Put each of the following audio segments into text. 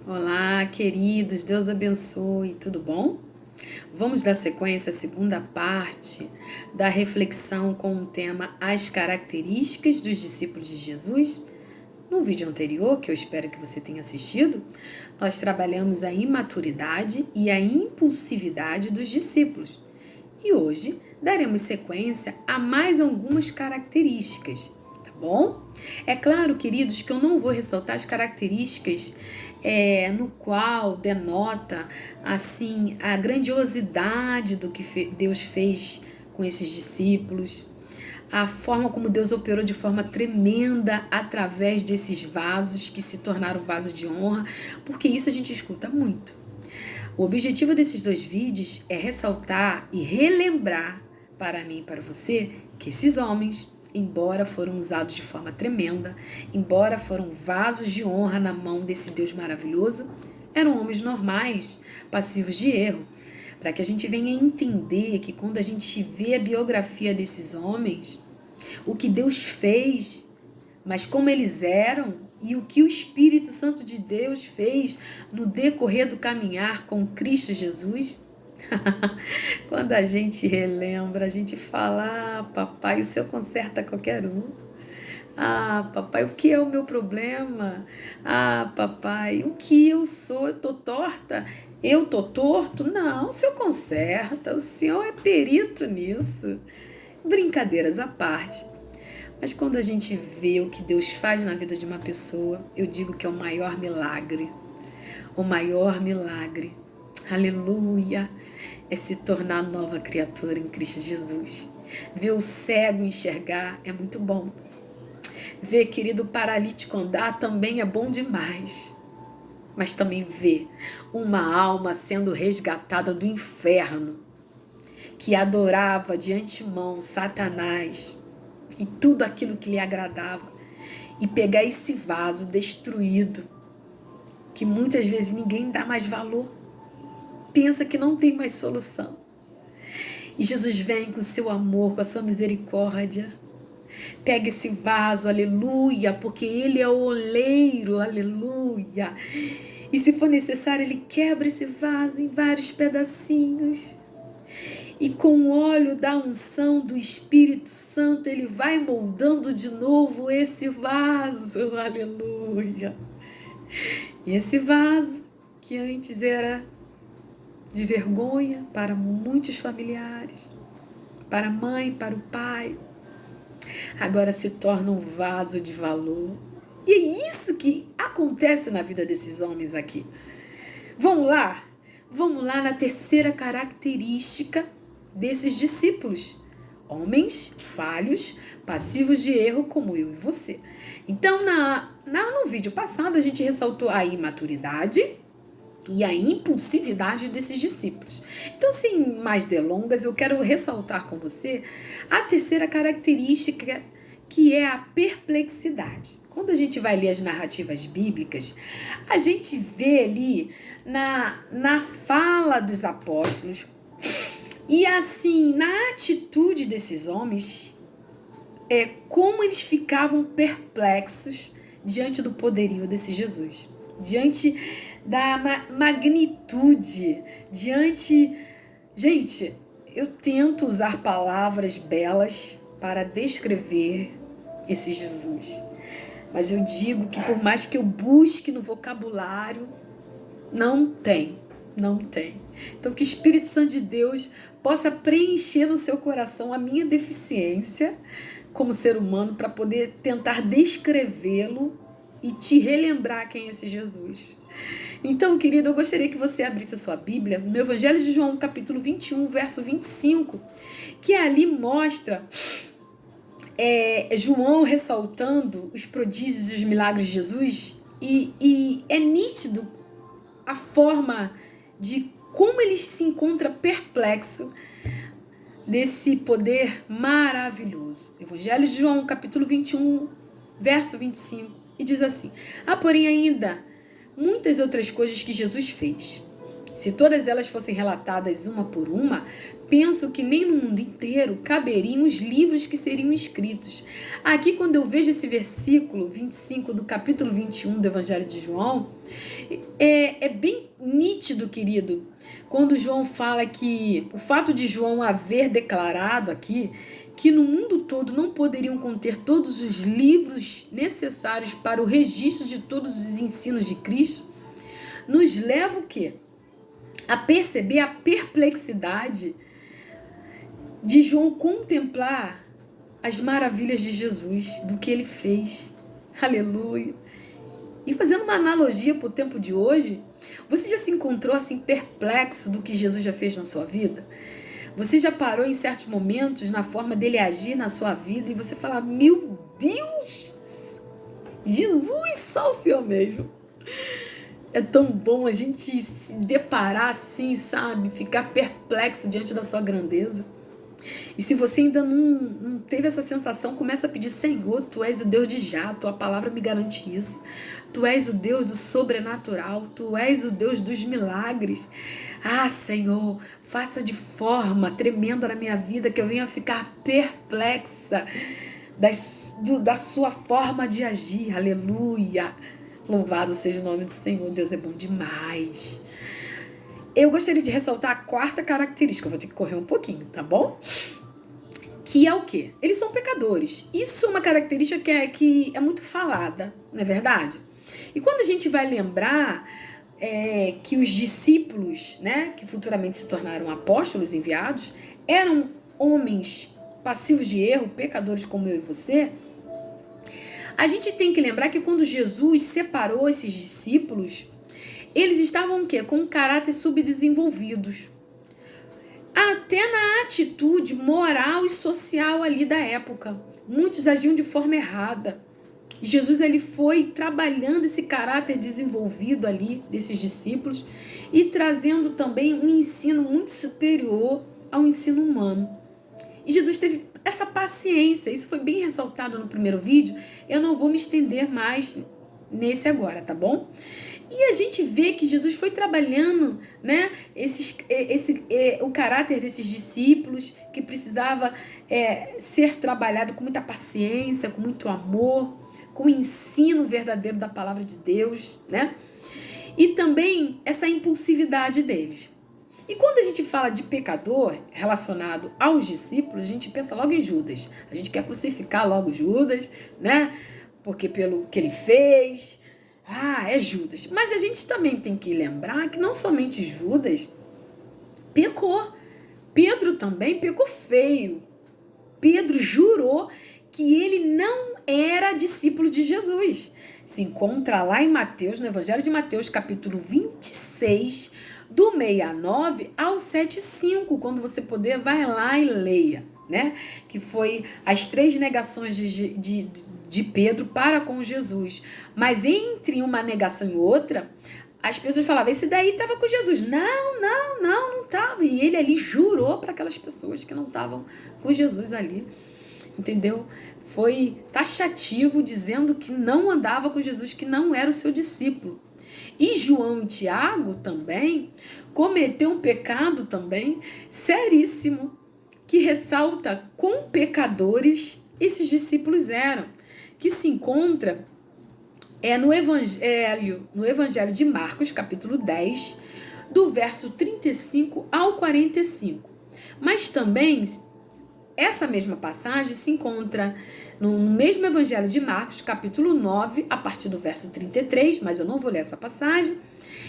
Olá, queridos, Deus abençoe, tudo bom? Vamos dar sequência à segunda parte da reflexão com o tema As características dos discípulos de Jesus. No vídeo anterior, que eu espero que você tenha assistido, nós trabalhamos a imaturidade e a impulsividade dos discípulos. E hoje daremos sequência a mais algumas características, tá bom? É claro, queridos, que eu não vou ressaltar as características no qual denota assim a grandiosidade do que Deus fez com esses discípulos, a forma como Deus operou de forma tremenda através desses vasos que se tornaram vasos de honra, porque isso a gente escuta muito. O objetivo desses dois vídeos é ressaltar e relembrar para mim e para você que esses homens, embora foram usados de forma tremenda, embora foram vasos de honra na mão desse Deus maravilhoso, eram homens normais, passivos de erro. Para que a gente venha entender que quando a gente vê a biografia desses homens, o que Deus fez, mas como eles eram e o que o Espírito Santo de Deus fez no decorrer do caminhar com Cristo Jesus. Quando a gente relembra, a gente fala: papai, o Senhor conserta qualquer um. Papai, o que é o meu problema? Papai, o que eu sou? Eu tô torta? Eu tô torto? Não, o Senhor conserta, o Senhor é perito nisso. Brincadeiras à parte. Mas quando a gente vê o que Deus faz na vida de uma pessoa, eu digo que é o maior milagre. O maior milagre. Aleluia! É se tornar nova criatura em Cristo Jesus. Ver o cego enxergar é muito bom. Ver, querido, paralítico andar também é bom demais. Mas também ver uma alma sendo resgatada do inferno, que adorava de antemão Satanás e tudo aquilo que lhe agradava, e pegar esse vaso destruído, que muitas vezes ninguém dá mais valor, pensa que não tem mais solução. E Jesus vem com o seu amor, com a sua misericórdia, pega esse vaso, aleluia, porque ele é o oleiro, aleluia. E se for necessário, ele quebra esse vaso em vários pedacinhos. E com o óleo da unção do Espírito Santo, ele vai moldando de novo esse vaso, aleluia. E esse vaso, que antes era de vergonha para muitos familiares, para a mãe, para o pai, agora se torna um vaso de valor. E é isso que acontece na vida desses homens aqui. Vamos lá na terceira característica desses discípulos. Homens falhos, passivos de erro como eu e você. Então, no vídeo passado, a gente ressaltou a imaturidade e a impulsividade desses discípulos. Então, sem mais delongas, eu quero ressaltar com você a terceira característica, que é a perplexidade. Quando a gente vai ler as narrativas bíblicas, a gente vê ali na fala dos apóstolos e assim, na atitude desses homens, como eles ficavam perplexos diante do poderio desse Jesus, diante da magnitude, Gente, eu tento usar palavras belas para descrever esse Jesus, mas eu digo que por mais que eu busque no vocabulário, não tem. Então, que o Espírito Santo de Deus possa preencher no seu coração a minha deficiência como ser humano para poder tentar descrevê-lo e te relembrar quem é esse Jesus. Então, querido, eu gostaria que você abrisse a sua Bíblia no Evangelho de João, capítulo 21, verso 25, que ali mostra João ressaltando os prodígios e os milagres de Jesus, e é nítido a forma de como ele se encontra perplexo desse poder maravilhoso. Evangelho de João, capítulo 21, verso 25, e diz assim: há, porém, ainda muitas outras coisas que Jesus fez, Se todas elas fossem relatadas uma por uma, penso que nem no mundo inteiro caberiam os livros que seriam escritos. Aqui, quando eu vejo esse versículo 25 do capítulo 21 do Evangelho de João, é bem nítido, querido, quando João fala que o fato de João haver declarado aqui que no mundo todo não poderiam conter todos os livros necessários para o registro de todos os ensinos de Cristo, nos leva o quê? A perceber a perplexidade de João contemplar as maravilhas de Jesus, do que ele fez. Aleluia! E fazendo uma analogia para o tempo de hoje, você já se encontrou assim perplexo do que Jesus já fez na sua vida? Você já parou em certos momentos na forma dele agir na sua vida e você fala, meu Deus, Jesus, só o Senhor mesmo. É tão bom a gente se deparar assim, sabe? Ficar perplexo diante da sua grandeza. E se você ainda não teve essa sensação, começa a pedir, Senhor, Tu és o Deus de já, Tua palavra me garante isso. Tu és o Deus do sobrenatural, Tu és o Deus dos milagres. Ah, Senhor, faça de forma tremenda na minha vida que eu venha ficar perplexa da Sua forma de agir. Aleluia! Louvado seja o nome do Senhor, Deus é bom demais. Eu gostaria de ressaltar a quarta característica, eu vou ter que correr um pouquinho, tá bom? Que é o quê? Eles são pecadores. Isso é uma característica que é muito falada, não é verdade? E quando a gente vai lembrar que os discípulos, né, que futuramente se tornaram apóstolos enviados, eram homens passivos de erro, pecadores como eu e você, a gente tem que lembrar que quando Jesus separou esses discípulos, eles estavam o quê? Com um caráter subdesenvolvidos. Até na atitude moral e social ali da época. Muitos agiam de forma errada. Jesus ele foi trabalhando esse caráter desenvolvido ali desses discípulos e trazendo também um ensino muito superior ao ensino humano. E Jesus teve essa paciência. Isso foi bem ressaltado no primeiro vídeo. Eu não vou me estender mais nesse agora, tá bom? E a gente vê que Jesus foi trabalhando, né, o caráter desses discípulos que precisava ser trabalhado com muita paciência, com muito amor, com o ensino verdadeiro da palavra de Deus, né? E também essa impulsividade deles. E quando a gente fala de pecador relacionado aos discípulos, a gente pensa logo em Judas. A gente quer crucificar logo Judas, né? Porque pelo que ele fez... é Judas. Mas a gente também tem que lembrar que não somente Judas pecou. Pedro também pecou feio. Pedro jurou que ele não era discípulo de Jesus. Se encontra lá em Mateus, no Evangelho de Mateus, capítulo 26, do 69 ao 75. Quando você puder, vai lá e leia, né? Que foi as 3 negações de Pedro para com Jesus. Mas entre uma negação e outra, as pessoas falavam, esse daí estava com Jesus. Não estava. E ele ali jurou para aquelas pessoas que não estavam com Jesus ali. Entendeu? Foi taxativo, dizendo que não andava com Jesus, que não era o seu discípulo. E João e Tiago também cometeu um pecado também seríssimo, que ressalta quão pecadores esses discípulos eram, que se encontra no Evangelho de Marcos, capítulo 10, do verso 35 ao 45. Mas também, essa mesma passagem se encontra no mesmo Evangelho de Marcos, capítulo 9, a partir do verso 33, mas eu não vou ler essa passagem,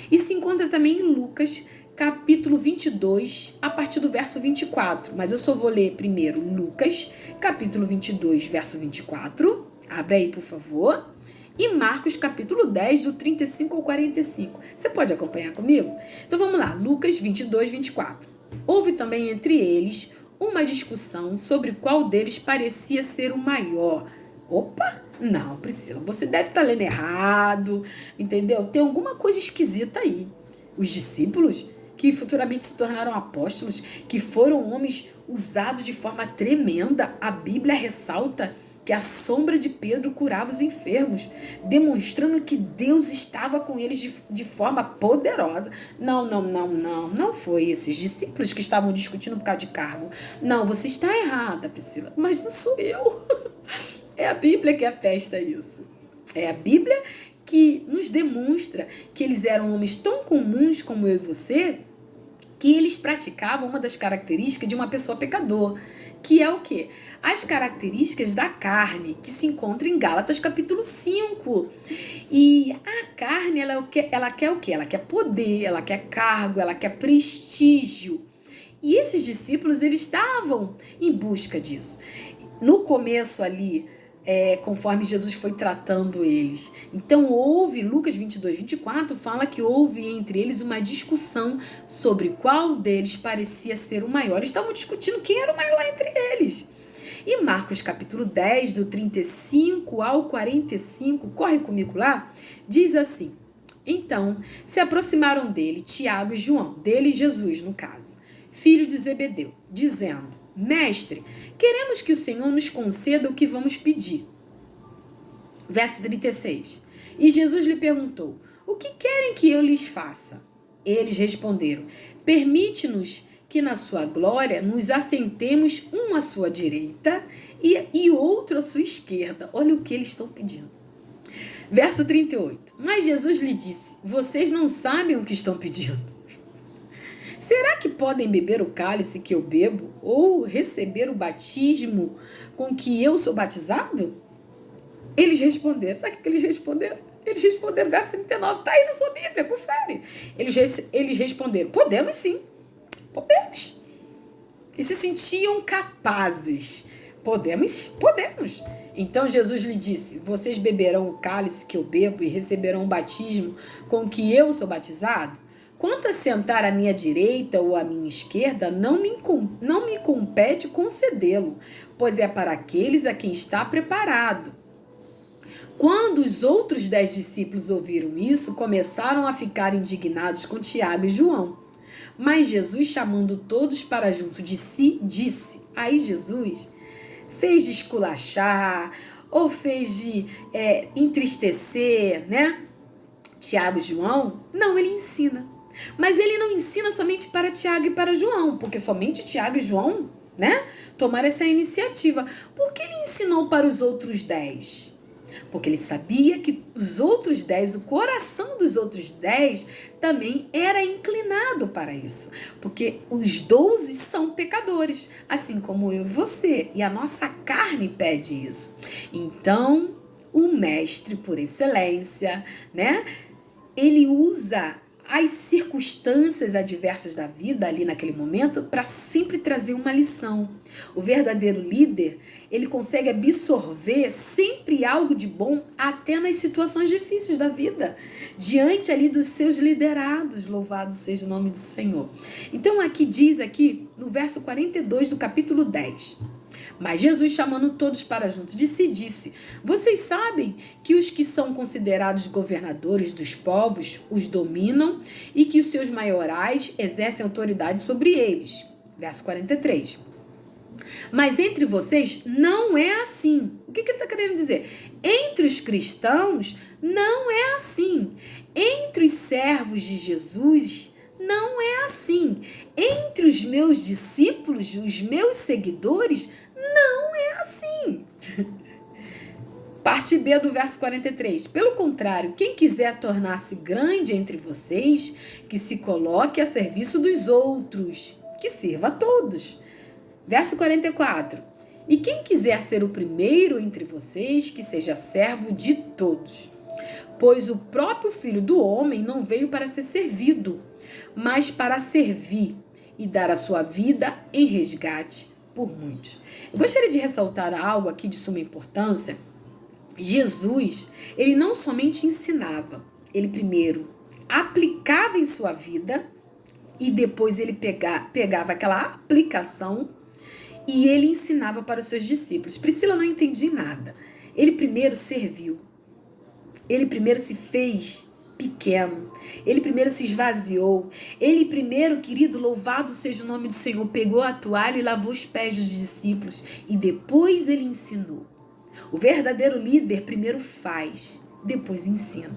e se encontra também em Lucas, capítulo 22, a partir do verso 24, mas eu só vou ler primeiro Lucas, capítulo 22, verso 24, abre aí, por favor, e Marcos, capítulo 10, do 35 ao 45. Você pode acompanhar comigo? Então vamos lá, Lucas 22, 24. Houve também entre eles uma discussão sobre qual deles parecia ser o maior. Opa, não, Priscila, você deve estar lendo errado, entendeu? Tem alguma coisa esquisita aí. Os discípulos, que futuramente se tornaram apóstolos, que foram homens usados de forma tremenda, a Bíblia ressalta que a sombra de Pedro curava os enfermos, demonstrando que Deus estava com eles de forma poderosa. Não foi esses discípulos que estavam discutindo por causa de cargo. Não, você está errada, Priscila, mas não sou eu. É a Bíblia que atesta isso. É a Bíblia que nos demonstra que eles eram homens tão comuns como eu e você, que eles praticavam uma das características de uma pessoa pecador, que é o quê? As características da carne, que se encontra em Gálatas capítulo 5. E a carne, ela quer o quê? Ela quer poder, ela quer cargo, ela quer prestígio. E esses discípulos, eles estavam em busca disso. No começo ali, conforme Jesus foi tratando eles. Então houve, Lucas 22, 24, fala que houve entre eles uma discussão sobre qual deles parecia ser o maior. Eles estavam discutindo quem era o maior entre eles. E Marcos capítulo 10, do 35 ao 45, corre comigo lá, diz assim: então se aproximaram dele Tiago e João, dele Jesus no caso, filho de Zebedeu, dizendo: mestre, queremos que o Senhor nos conceda o que vamos pedir. Verso 36. E Jesus lhe perguntou: o que querem que eu lhes faça? Eles responderam: permite-nos que na sua glória nos assentemos um à sua direita e outro à sua esquerda. Olha o que eles estão pedindo. Verso 38. Mas Jesus lhe disse: vocês não sabem o que estão pedindo. Será que podem beber o cálice que eu bebo ou receber o batismo com que eu sou batizado? Eles responderam. Sabe o que eles responderam? Eles responderam, verso 39, está aí na sua Bíblia, confere. Eles responderam: podemos sim, podemos. E se sentiam capazes. Podemos. Então Jesus lhe disse: vocês beberão o cálice que eu bebo e receberão o batismo com que eu sou batizado? Quanto a sentar à minha direita ou à minha esquerda, não me compete concedê-lo, pois é para aqueles a quem está preparado. Quando os outros 10 discípulos ouviram isso, começaram a ficar indignados com Tiago e João. Mas Jesus, chamando todos para junto de si, disse. Aí Jesus fez de esculachar, ou fez de entristecer, né? Tiago e João? Não, ele ensina. Mas ele não ensina somente para Tiago e para João, porque somente Tiago e João, né, tomaram essa iniciativa. Por que ele ensinou para os outros 10? Porque ele sabia que os outros 10, o coração dos outros 10 também era inclinado para isso. Porque os 12 são pecadores, assim como eu e você. E a nossa carne pede isso. Então, o mestre por excelência, né, ele usa as circunstâncias adversas da vida ali naquele momento para sempre trazer uma lição. O verdadeiro líder, ele consegue absorver sempre algo de bom até nas situações difíceis da vida, diante ali dos seus liderados, louvado seja o nome do Senhor. Então aqui diz no verso 42 do capítulo 10. Mas Jesus, chamando todos para junto de si, disse: vocês sabem que os que são considerados governadores dos povos os dominam e que os seus maiorais exercem autoridade sobre eles. Verso 43. Mas entre vocês não é assim. O que ele está querendo dizer? Entre os cristãos não é assim. Entre os servos de Jesus não é assim. Entre os meus discípulos, os meus seguidores, não é assim. Parte B do verso 43. Pelo contrário, quem quiser tornar-se grande entre vocês, que se coloque a serviço dos outros, que sirva a todos. Verso 44. E quem quiser ser o primeiro entre vocês, que seja servo de todos. Pois o próprio Filho do Homem não veio para ser servido, mas para servir e dar a sua vida em resgate por muitos. Eu gostaria de ressaltar algo aqui de suma importância. Jesus, ele não somente ensinava, ele primeiro aplicava em sua vida e depois ele pegava aquela aplicação e ele ensinava para os seus discípulos. Priscila, não entendi nada. Ele primeiro serviu, ele primeiro se fez pequeno, ele primeiro se esvaziou, ele primeiro, querido, louvado seja o nome do Senhor, pegou a toalha e lavou os pés dos discípulos e depois ele ensinou. O verdadeiro líder primeiro faz, depois ensina.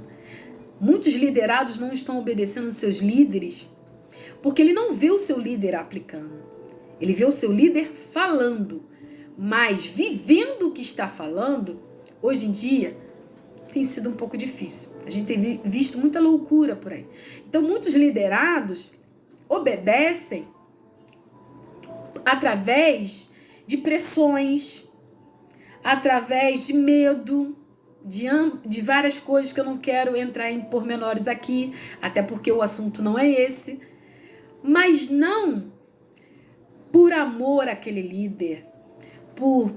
Muitos liderados não estão obedecendo seus líderes porque ele não vê o seu líder aplicando. Ele vê o seu líder falando, mas vivendo o que está falando, hoje em dia, tem sido um pouco difícil. A gente tem visto muita loucura por aí. Então, muitos liderados obedecem através de pressões, através de medo, de várias coisas que eu não quero entrar em pormenores aqui, até porque o assunto não é esse, mas não por amor àquele líder, por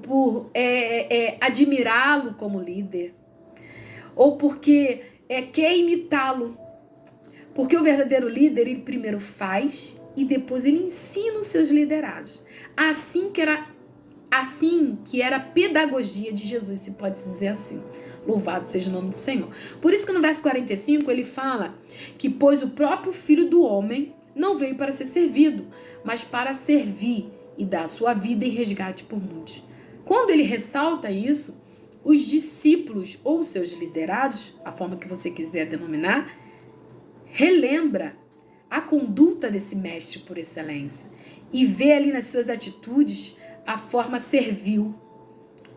admirá-lo como líder, ou porque quer imitá-lo. Porque o verdadeiro líder, ele primeiro faz e depois ele ensina os seus liderados. Assim que era a pedagogia de Jesus, se pode dizer assim. Louvado seja o nome do Senhor. Por isso que no verso 45 ele fala que pois o próprio Filho do Homem não veio para ser servido, mas para servir e dar a sua vida em resgate por muitos. Quando ele ressalta isso, os discípulos ou seus liderados, a forma que você quiser denominar, relembra a conduta desse mestre por excelência e vê ali nas suas atitudes a forma servil,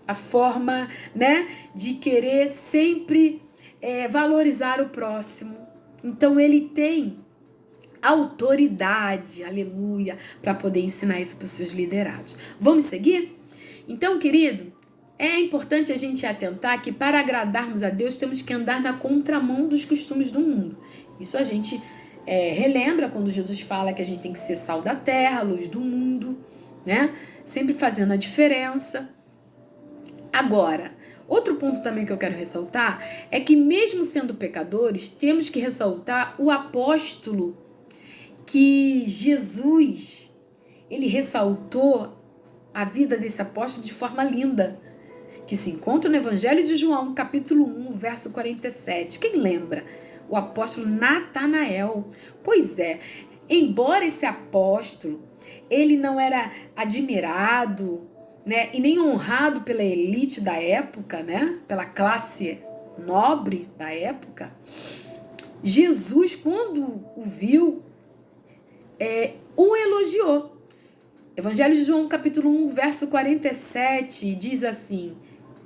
a forma, de querer sempre valorizar o próximo. Então ele tem autoridade, aleluia, para poder ensinar isso para os seus liderados. Vamos seguir? Então, querido, é importante a gente atentar que para agradarmos a Deus temos que andar na contramão dos costumes do mundo. Isso a gente relembra quando Jesus fala que a gente tem que ser sal da terra, luz do mundo, sempre fazendo a diferença. Agora, outro ponto também que eu quero ressaltar é que mesmo sendo pecadores, temos que ressaltar o apóstolo que Jesus, ele ressaltou a vida desse apóstolo de forma linda, que se encontra no Evangelho de João, capítulo 1, verso 47. Quem lembra? O apóstolo Natanael. Pois é, embora esse apóstolo, ele não era admirado, e nem honrado pela elite da época, pela classe nobre da época, Jesus, quando o viu, o elogiou. Evangelho de João, capítulo 1, verso 47, diz assim: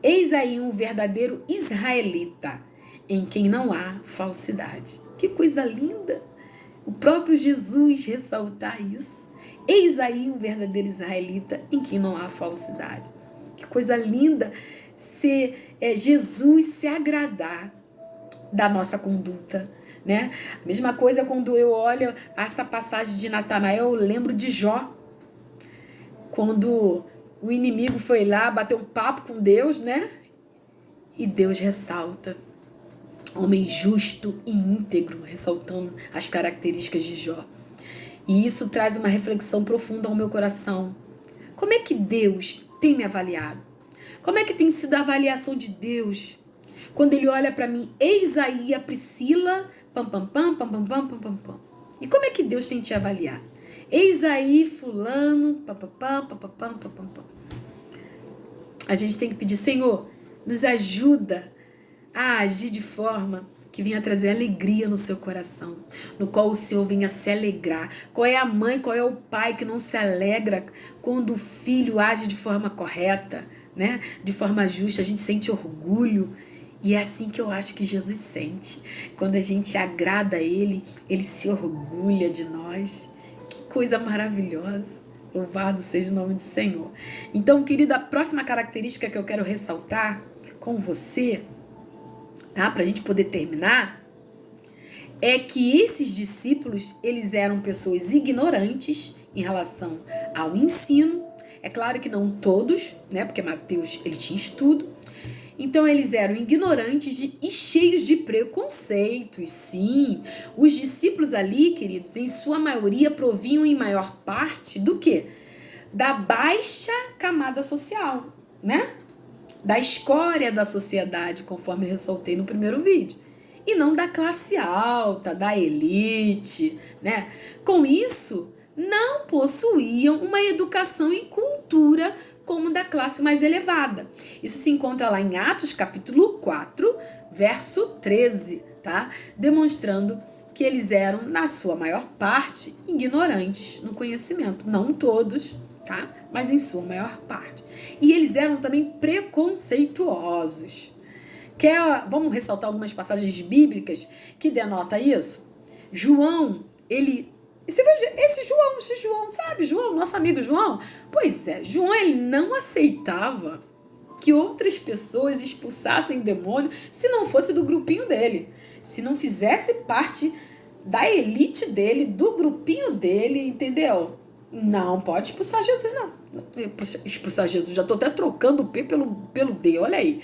eis aí um verdadeiro israelita, em quem não há falsidade. Que coisa linda! O próprio Jesus ressaltar isso. Eis aí um verdadeiro israelita, em quem não há falsidade. Que coisa linda Jesus se agradar da nossa conduta, A mesma coisa quando eu olho essa passagem de Natanael, eu lembro de Jó. Quando o inimigo foi lá bater um papo com Deus, E Deus ressalta. Homem justo e íntegro, ressaltando as características de Jó. E isso traz uma reflexão profunda ao meu coração. Como é que Deus tem me avaliado? Como é que tem sido a avaliação de Deus? Quando ele olha para mim, eis aí a Priscila, pam, pam, pam, pam, pam, pam, pam, pam, pam. E como é que Deus tem te avaliado? Eis aí fulano, pam, pam, pam, pam, pam, pam, pam, pam, pam. A gente tem que pedir, Senhor, nos ajuda a agir de forma que venha trazer alegria no seu coração, no qual o Senhor venha se alegrar. Qual é a mãe, qual é o pai que não se alegra quando o filho age de forma correta, de forma justa? A gente sente orgulho. E é assim que eu acho que Jesus sente. Quando a gente agrada a Ele, Ele se orgulha de nós. Que coisa maravilhosa. Louvado seja o nome do Senhor. Então, querida, a próxima característica que eu quero ressaltar com você, para a gente poder terminar, é que esses discípulos, eles eram pessoas ignorantes em relação ao ensino. É claro que não todos, porque Mateus, ele tinha estudo. Então, eles eram ignorantes e cheios de preconceitos, sim. Os discípulos ali, queridos, em sua maioria provinham em maior parte do quê? Da baixa camada social, Da escória da sociedade, conforme eu ressaltei no primeiro vídeo. E não da classe alta, da elite, Com isso, não possuíam uma educação e cultura como da classe mais elevada. Isso se encontra lá em Atos capítulo 4, verso 13, tá? Demonstrando que eles eram, na sua maior parte, ignorantes no conhecimento. Não todos, tá? Mas em sua maior parte. E eles eram também preconceituosos. Vamos ressaltar algumas passagens bíblicas que denotam isso? João, esse João, sabe? João, nosso amigo João. Pois é, João, ele não aceitava que outras pessoas expulsassem demônio se não fosse do grupinho dele. Se não fizesse parte da elite dele, do grupinho dele, entendeu? Não pode expulsar Jesus, não. Expulsar Jesus, já estou até trocando o P pelo D, olha aí.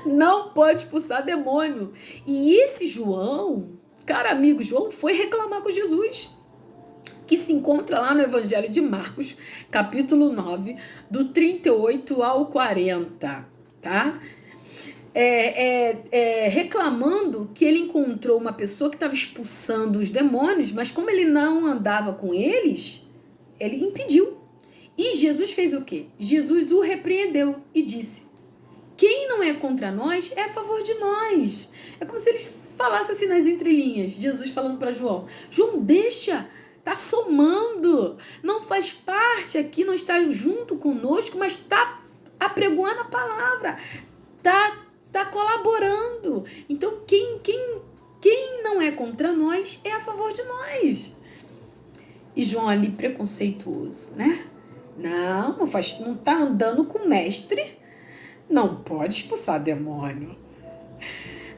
Não pode expulsar demônio. E esse João, cara amigo João, foi reclamar com Jesus, que se encontra lá no Evangelho de Marcos, capítulo 9, do 38 ao 40, tá? Reclamando que ele encontrou uma pessoa que estava expulsando os demônios, mas como ele não andava com eles, ele impediu. E Jesus fez o quê? Jesus o repreendeu e disse: quem não é contra nós é a favor de nós. É como se ele falasse assim nas entrelinhas, Jesus falando para João: João, deixa, tá somando, não faz parte aqui, não está junto conosco, mas tá apregoando a palavra, tá colaborando. Então quem não é contra nós é a favor de nós. E João ali preconceituoso, né? Não tá andando com o mestre, não pode expulsar demônio.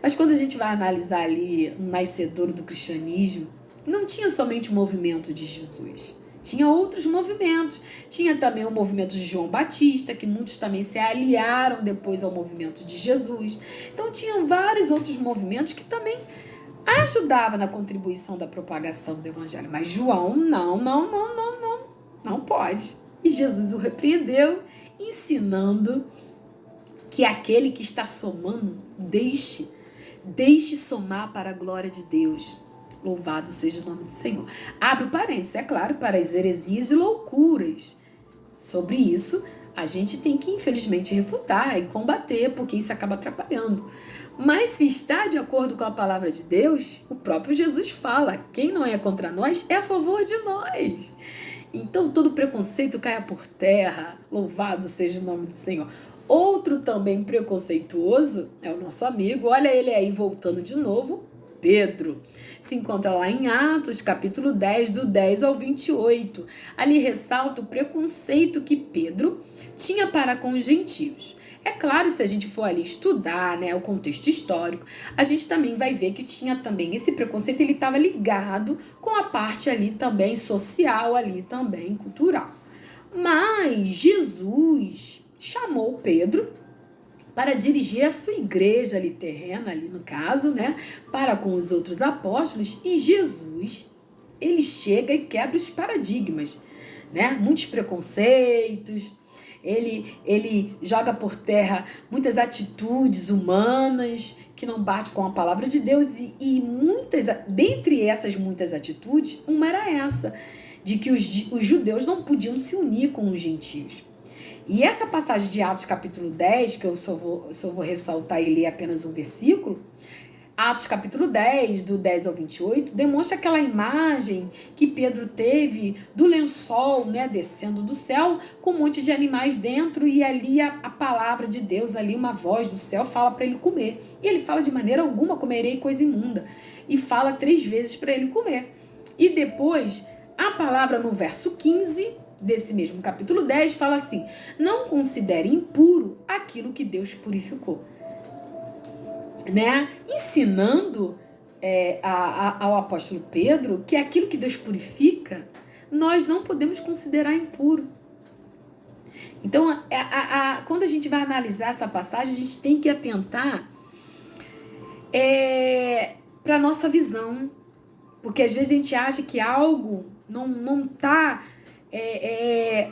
Mas quando a gente vai analisar ali um nascedouro do cristianismo, não tinha somente o movimento de Jesus. Tinha outros movimentos. Tinha também o movimento de João Batista, que muitos também se aliaram depois ao movimento de Jesus. Então tinham vários outros movimentos que também ajudavam na contribuição da propagação do evangelho. Mas João, não pode. E Jesus o repreendeu, ensinando que aquele que está somando, deixe somar para a glória de Deus. Louvado seja o nome do Senhor. Abre o parênteses, é claro, para as heresias e loucuras. Sobre isso, a gente tem que, infelizmente, refutar e combater, porque isso acaba atrapalhando. Mas se está de acordo com a palavra de Deus, o próprio Jesus fala: quem não é contra nós é a favor de nós. Então, todo preconceito caia por terra. Louvado seja o nome do Senhor. Outro também preconceituoso é o nosso amigo, olha ele aí voltando de novo, Pedro. Se encontra lá em Atos, capítulo 10, do 10 ao 28. Ali ressalta o preconceito que Pedro tinha para com os gentios. É claro, se a gente for ali estudar, né, o contexto histórico, a gente também vai ver que tinha também esse preconceito, ele estava ligado com a parte ali também social, ali também cultural. Mas Jesus chamou Pedro para dirigir a sua igreja ali terrena, ali no caso, né, para com os outros apóstolos, e Jesus, ele chega e quebra os paradigmas, né, muitos preconceitos, ele joga por terra muitas atitudes humanas que não batem com a palavra de Deus, e muitas, dentre essas muitas atitudes, uma era essa, de que os judeus não podiam se unir com os gentios. E essa passagem de Atos capítulo 10, que eu só vou ressaltar e ler apenas um versículo, Atos capítulo 10, do 10 ao 28, demonstra aquela imagem que Pedro teve do lençol, né, descendo do céu, com um monte de animais dentro, e ali a palavra de Deus, ali uma voz do céu fala para ele comer. E ele fala: de maneira alguma comerei coisa imunda. E fala 3 vezes para ele comer. E depois, a palavra no verso 15 desse mesmo capítulo 10 fala assim: não considere impuro aquilo que Deus purificou. Né? Ensinando ao apóstolo Pedro que aquilo que Deus purifica, nós não podemos considerar impuro. Então, quando a gente vai analisar essa passagem, a gente tem que atentar para a nossa visão. Porque às vezes a gente acha que algo não está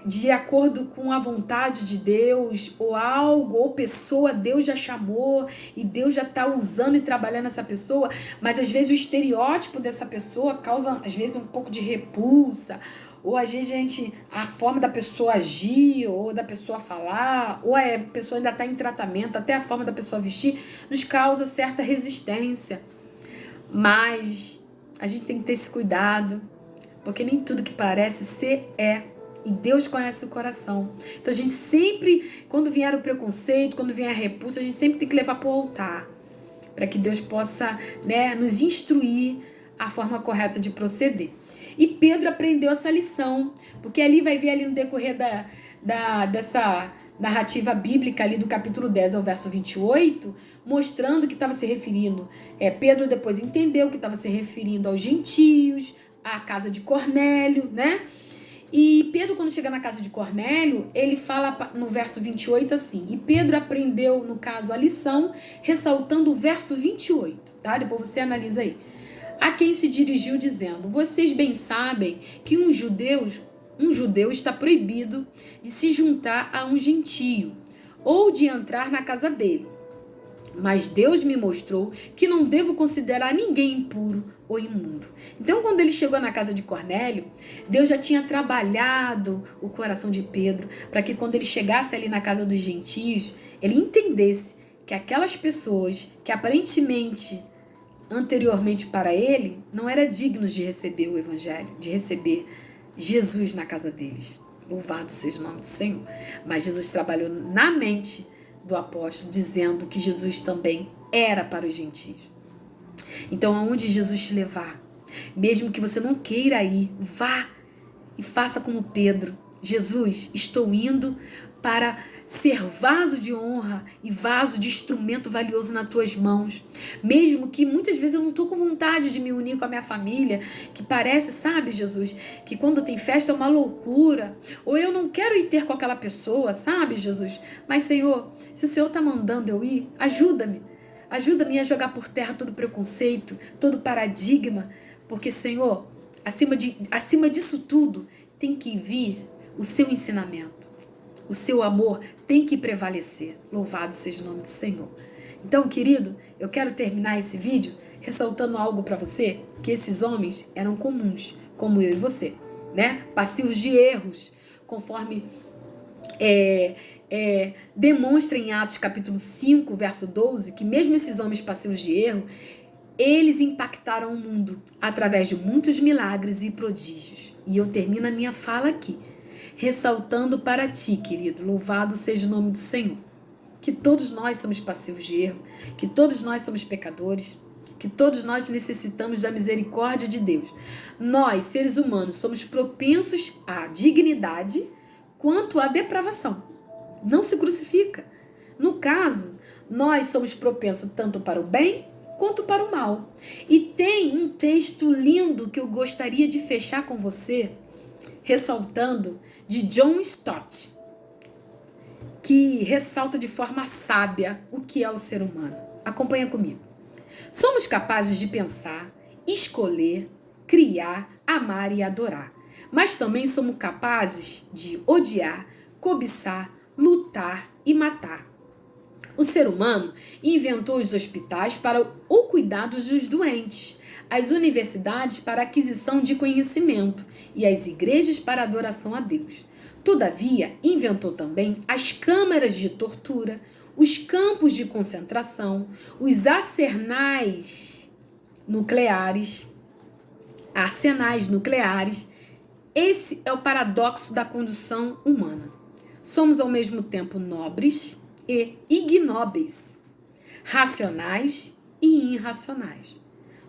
de acordo com a vontade de Deus, ou algo, ou pessoa, Deus já chamou e Deus já está usando e trabalhando essa pessoa, mas às vezes o estereótipo dessa pessoa causa às vezes um pouco de repulsa, ou às vezes a forma da pessoa agir, ou da pessoa falar, ou a pessoa ainda está em tratamento, até a forma da pessoa vestir, nos causa certa resistência. Mas a gente tem que ter esse cuidado, porque nem tudo que parece ser é. E Deus conhece o coração. Então a gente sempre, quando vier o preconceito, quando vier a repulsa, a gente sempre tem que levar para o altar, para que Deus possa, né, nos instruir a forma correta de proceder. E Pedro aprendeu essa lição, porque ali vai ver ali no decorrer dessa narrativa bíblica ali do capítulo 10 ao verso 28, mostrando que estava se referindo, Pedro depois entendeu que estava se referindo aos gentios, à casa de Cornélio, né? E Pedro, quando chega na casa de Cornélio, ele fala no verso 28 assim, e Pedro aprendeu, no caso, a lição, ressaltando o verso 28, tá? Depois você analisa aí. A quem se dirigiu dizendo, vocês bem sabem que um judeu está proibido de se juntar a um gentio, ou de entrar na casa dele. Mas Deus me mostrou que não devo considerar ninguém impuro ou imundo. Então, quando ele chegou na casa de Cornélio, Deus já tinha trabalhado o coração de Pedro para que quando ele chegasse ali na casa dos gentios, ele entendesse que aquelas pessoas que aparentemente, anteriormente para ele, não eram dignos de receber o evangelho, de receber Jesus na casa deles. Louvado seja o nome do Senhor. Mas Jesus trabalhou na mente do apóstolo, dizendo que Jesus também era para os gentios. Então, aonde Jesus te levar, mesmo que você não queira ir, vá e faça como Pedro. Jesus, estou indo para ser vaso de honra e vaso de instrumento valioso nas tuas mãos. Mesmo que muitas vezes eu não estou com vontade de me unir com a minha família, que parece, sabe, Jesus, que quando tem festa é uma loucura. Ou eu não quero ir ter com aquela pessoa, sabe, Jesus? Mas, Senhor, se o Senhor está mandando eu ir, ajuda-me. Ajuda-me a jogar por terra todo preconceito, todo paradigma. Porque, Senhor, acima disso tudo, tem que vir o seu ensinamento. O seu amor tem que prevalecer. Louvado seja o nome do Senhor. Então, querido, eu quero terminar esse vídeo ressaltando algo para você, que esses homens eram comuns, como eu e você, né? Passivos de erros, conforme demonstra em Atos capítulo 5, verso 12, que mesmo esses homens passivos de erro, eles impactaram o mundo através de muitos milagres e prodígios. E eu termino a minha fala aqui, ressaltando para ti, querido, louvado seja o nome do Senhor, que todos nós somos passivos de erro, que todos nós somos pecadores, que todos nós necessitamos da misericórdia de Deus. Nós, seres humanos, somos propensos à dignidade quanto à depravação. Não se crucifica. No caso, nós somos propensos tanto para o bem quanto para o mal. E tem um texto lindo que eu gostaria de fechar com você, ressaltando, de John Stott, que ressalta de forma sábia o que é o ser humano. Acompanha comigo. Somos capazes de pensar, escolher, criar, amar e adorar. Mas também somos capazes de odiar, cobiçar, lutar e matar. O ser humano inventou os hospitais para o cuidado dos doentes, as universidades para a aquisição de conhecimento e as igrejas para a adoração a Deus. Todavia, inventou também as câmaras de tortura, os campos de concentração, os arsenais nucleares. Esse é o paradoxo da condição humana. Somos ao mesmo tempo nobres e ignóbeis, racionais e irracionais,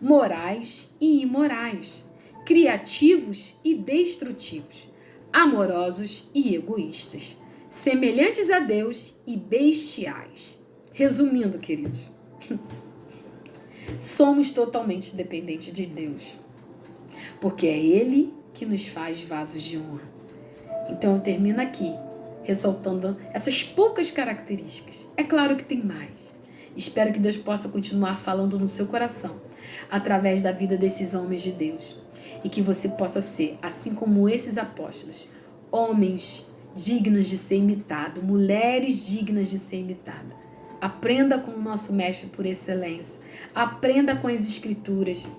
morais e imorais, criativos e destrutivos, amorosos e egoístas, semelhantes a Deus e bestiais. Resumindo, queridos, somos totalmente dependentes de Deus, porque é Ele que nos faz vasos de honra. Então eu termino aqui, ressaltando essas poucas características. É claro que tem mais. Espero que Deus possa continuar falando no seu coração, através da vida desses homens de Deus. E que você possa ser, assim como esses apóstolos, homens dignos de ser imitado, mulheres dignas de ser imitada. Aprenda com o nosso mestre por excelência. Aprenda com as escrituras,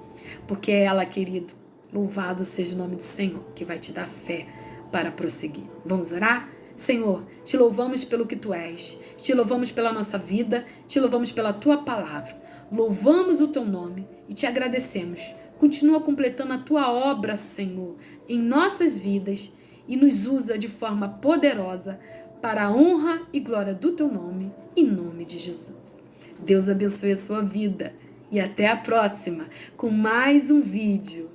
porque ela, querido, Louvado seja o nome do Senhor, que vai te dar fé para prosseguir. Vamos orar? Senhor, te louvamos pelo que Tu és, te louvamos pela nossa vida, te louvamos pela Tua palavra. Louvamos o Teu nome e te agradecemos. Continua completando a Tua obra, Senhor, em nossas vidas e nos usa de forma poderosa para a honra e glória do Teu nome, em nome de Jesus. Deus abençoe a sua vida e até a próxima com mais um vídeo.